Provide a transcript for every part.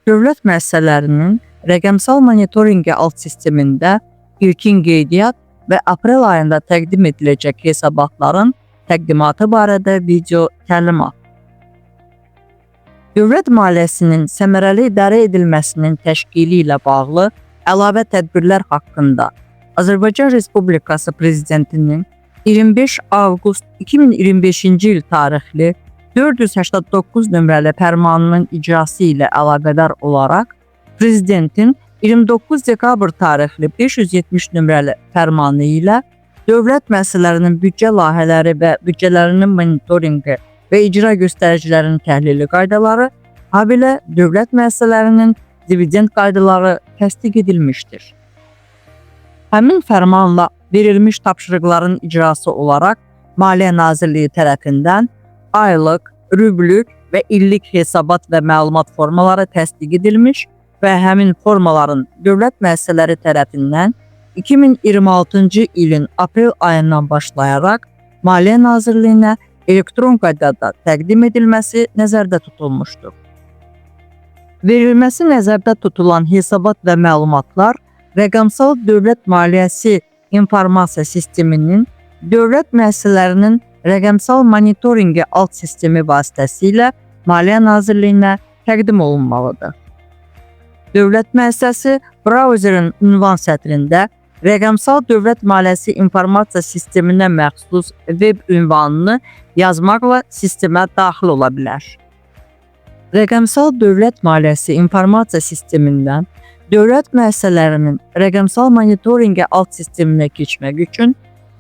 Dövlət müəssisələrinin rəqəmsal monitorinqi alt sistemində ilkin qeydiyyat və aprel ayında təqdim ediləcək hesabatların təqdimatı barədə video təlimat. Dövlət maliyyəsinin səmərəli idarə edilməsinin təşkili ilə bağlı əlavə tədbirlər haqqında Azərbaycan Respublikası Prezidentinin 25 avqust 2025-ci il tarixli 489 nömrəli fərmanının icrası ilə əlaqədar olaraq Prezidentin 29 dekabr tarixli 570 nömrəli fərmanı ilə dövlət müəssisələrinin büdcə layihələri və büdcələrinin monitorinqi və icra göstəricilərinin təhlili qaydaları, habelə dövlət müəssisələrinin dividend qaydaları təsdiq edilmişdir. Həmin fərmanla verilmiş tapşırıqların icrası olaraq Maliyyə Nazirliyi tərəfindən aylıq, rüblük və illik hesabat və məlumat formaları təsdiq edilmiş və həmin formaların dövlət müəssisələri tərəfindən 2026-cı ilin aprel ayından başlayaraq Maliyyə Nazirliyinə elektron qaydada təqdim edilməsi nəzərdə tutulmuşdur. Verilməsi nəzərdə tutulan hesabat və məlumatlar rəqəmsal dövlət maliyyəsi informasiya sisteminin dövlət müəssisələrinin rəqəmsal monitorinqi alt sistemi vasitəsilə Maliyyə Nazirliyinə təqdim olunmalıdır. Dövlət müəssisəsi brauzerin ünvan sətrində rəqəmsal dövlət maliyyəsi informasiya sisteminə məxsus web ünvanını yazmaqla sistemə daxil ola bilər. Rəqəmsal dövlət maliyyəsi informasiya sistemindən dövlət müəssisələrinin rəqəmsal monitorinqi alt sisteminə keçmək üçün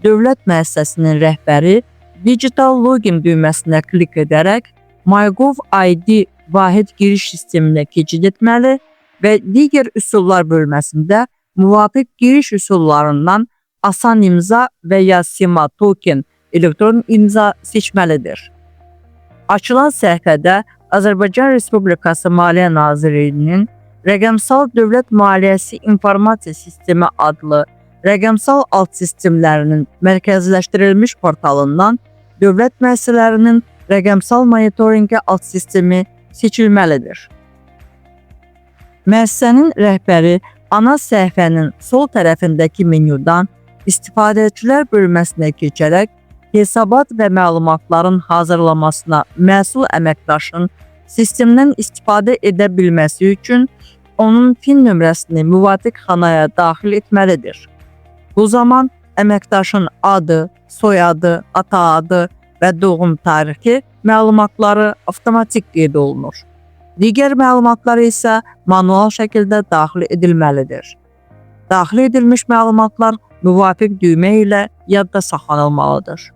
dövlət müəssisəsinin rəhbəri digital login düyməsinə klik edərək MyGov.id vahid giriş sisteminə keçid etməli və digər üsullar bölməsində müvafiq giriş üsullarından asan imza və ya SIMA token elektron imza seçməlidir. Açılan səhifədə Azərbaycan Respublikası Maliyyə Nazirliyinin Rəqəmsal Dövlət Maliyyəsi İnformasiya Sistemi adlı rəqəmsal alt sistemlərinin mərkəzləşdirilmiş portalından dövlət müəssisələrinin rəqəmsal monitorinqi alt sistemi seçilməlidir. Müəssisənin rəhbəri ana səhifənin sol tərəfindəki menyudan istifadəçilər bölməsinə keçərək hesabat və məlumatların hazırlamasına məsul əməkdaşın sistemdən istifadə edə bilməsi üçün onun PIN nömrəsini müvafiq xanaya daxil etməlidir. Bu zaman əməkdaşın adı, soyadı, ata adı və doğum tarixi məlumatları avtomatik qeyd olunur. Digər məlumatlar isə manual şəkildə daxil edilməlidir. Daxil edilmiş məlumatlar müvafiq düymə ilə yadda saxlanılmalıdır.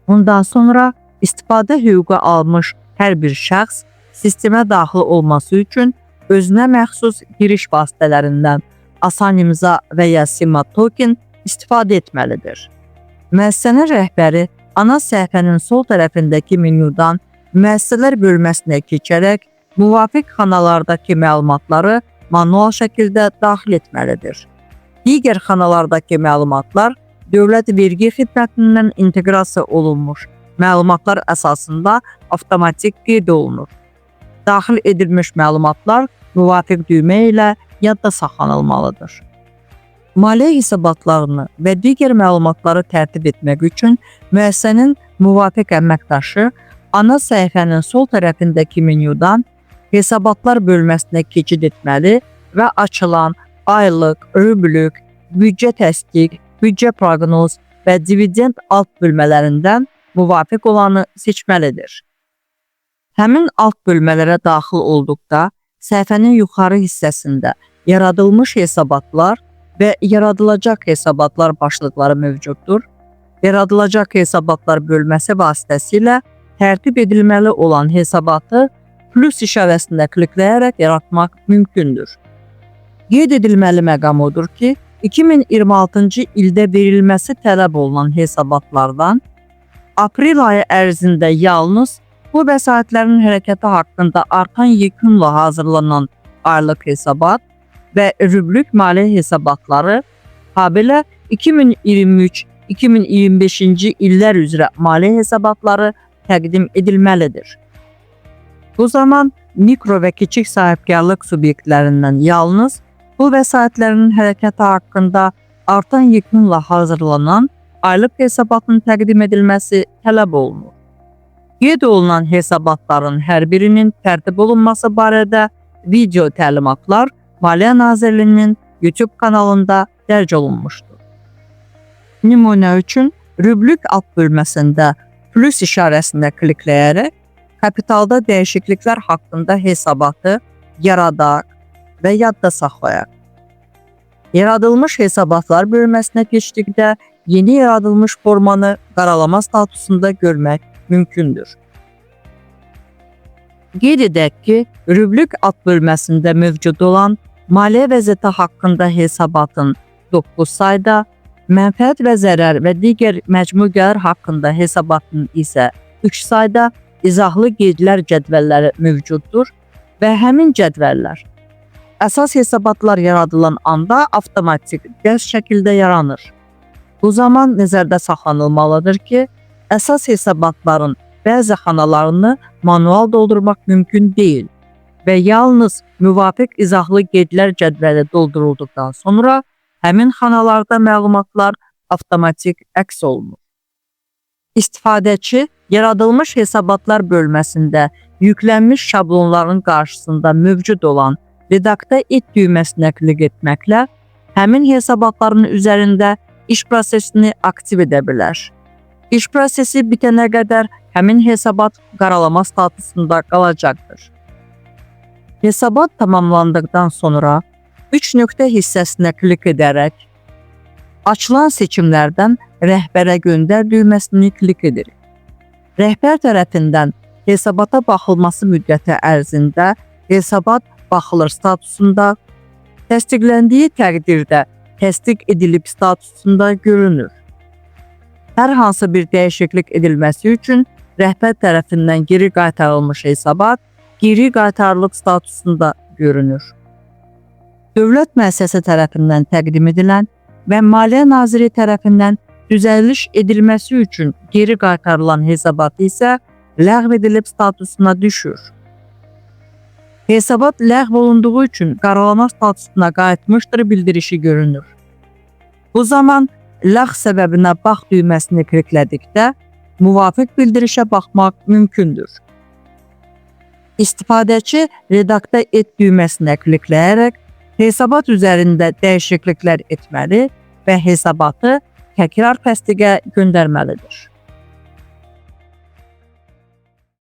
Bundan sonra istifadə hüququ almış hər bir şəxs sistemə daxil olması üçün özünə məxsus giriş vasitələrindən asan imza və ya SIMA token istifadə etməlidir. Müəssisənin rəhbəri ana səhifənin sol tərəfindəki menyudan müəssisələr bölməsinə keçərək müvafiq xanalardakı məlumatları manual şəkildə daxil etməlidir. Digər xanalardakı məlumatlar Dövlət Vergi Xidmətindən inteqrasiya olunmuş məlumatlar əsasında avtomatik qeyd olunur. Daxil edilmiş məlumatlar müvafiq düymə ilə yadda saxlanılmalıdır. Maliyyə hesabatlarını və digər məlumatları tərtib etmək üçün müəssisənin müvafiq əməkdaşı ana səhifənin sol tərəfindəki menyudan hesabatlar bölməsinə keçid etməli və açılan aylıq, rüblük, büdcə təsdiq, büdcə proqnoz və dividend alt bölmələrindən müvafiq olanı seçməlidir. Həmin alt bölmələrə daxil olduqda səhifənin yuxarı hissəsində yaradılmış hesabatlar və yaradılacaq hesabatlar başlıqları mövcuddur. Yaradılacaq hesabatlar bölməsi vasitəsilə tərtib edilməli olan hesabatı plus işarəsində klikləyərək yaratmaq mümkündür. Qeyd edilməli məqam odur ki, 2026-cı ildə verilməsi tələb olunan hesabatlardan aprel ayı ərzində yalnız bu vəsaitlərin hərəkəti haqqında artan yekunla hazırlanan aylıq hesabat və rüblük maliyyə hesabatları, habelə 2023-2025-ci illər üzrə maliyyə hesabatları təqdim edilməlidir. Bu zaman mikro və kiçik sahibkarlıq subyektlərindən yalnız bu vəsaitlərin hərəkəti haqqında artan yekunla hazırlanan aylıq hesabatın təqdim edilməsi tələb olunur. Qeyd olunan hesabatların hər birinin tərtib olunması barədə video təlimatlar Maliyyə Nazirliyinin YouTube kanalında dərc olunmuşdur. Nümunə üçün rüblük alt bölməsində plus işarəsində klikləyərək kapitalda dəyişikliklər haqqında hesabatı yaradaq və yadda saxlayaq. Yaradılmış hesabatlar bölməsinə keçdikdə yeni yaradılmış formanı qaralama statusunda görmək mümkündür. Qeyd edək ki, rüblük alt bölməsində mövcud olan maliyyə vəziyyəti haqqında hesabatın 9 sayda, mənfəət və zərər və digər məcmu gəlir haqqında hesabatın isə 3 sayda izahlı qeydlər cədvəlləri mövcuddur və həmin cədvəllər əsas hesabatlar yaradılan anda avtomatik dərs şəkildə yaranır. Bu zaman nəzərdə saxlanılmalıdır ki, əsas hesabatların bəzi xanalarını manual doldurmaq mümkün deyil və yalnız müvafiq izahlı qeydlər cədvəli doldurulduqdan sonra həmin xanalarda məlumatlar avtomatik əks olunur. İstifadəçi yaradılmış hesabatlar bölməsində yüklənmiş şablonların qarşısında mövcud olan redakta et düyməsinə klik etməklə həmin hesabatların üzərində iş prosesini aktiv edə bilər. İş prosesi bitənə qədər həmin hesabat qaralama statusunda qalacaqdır. Hesabat tamamlandıqdan sonra 3 nöqtə hissəsinə klik edərək açılan seçimlərdən rəhbərə göndər düyməsini klik edirik. Rəhbər tərəfindən hesabata baxılması müddəti ərzində hesabat baxılır statusunda, təsdiqləndiyi təqdirdə təsdiq edilib statusunda görünür. Hər hansı bir dəyişiklik edilməsi üçün rəhbər tərəfindən geri qaytarılmış hesabat geri qaytarılıb statusunda görünür. Dövlət müəssisəsi tərəfindən təqdim edilən və Maliyyə Naziri tərəfindən düzəliş edilməsi üçün geri qaytarılan hesabat isə ləğv edilib statusuna düşür. Hesabat ləğv olunduğu üçün qaralama statusuna qayıtmışdır bildirişi görünür. Bu zaman ləğv səbəbinə bax düyməsini kliklədikdə müvafiq bildirişə baxmaq mümkündür. İstifadəçi redakta et düyməsinə klikləyərək hesabat üzərində dəyişikliklər etməli və hesabatı təkrar təsdiqə göndərməlidir.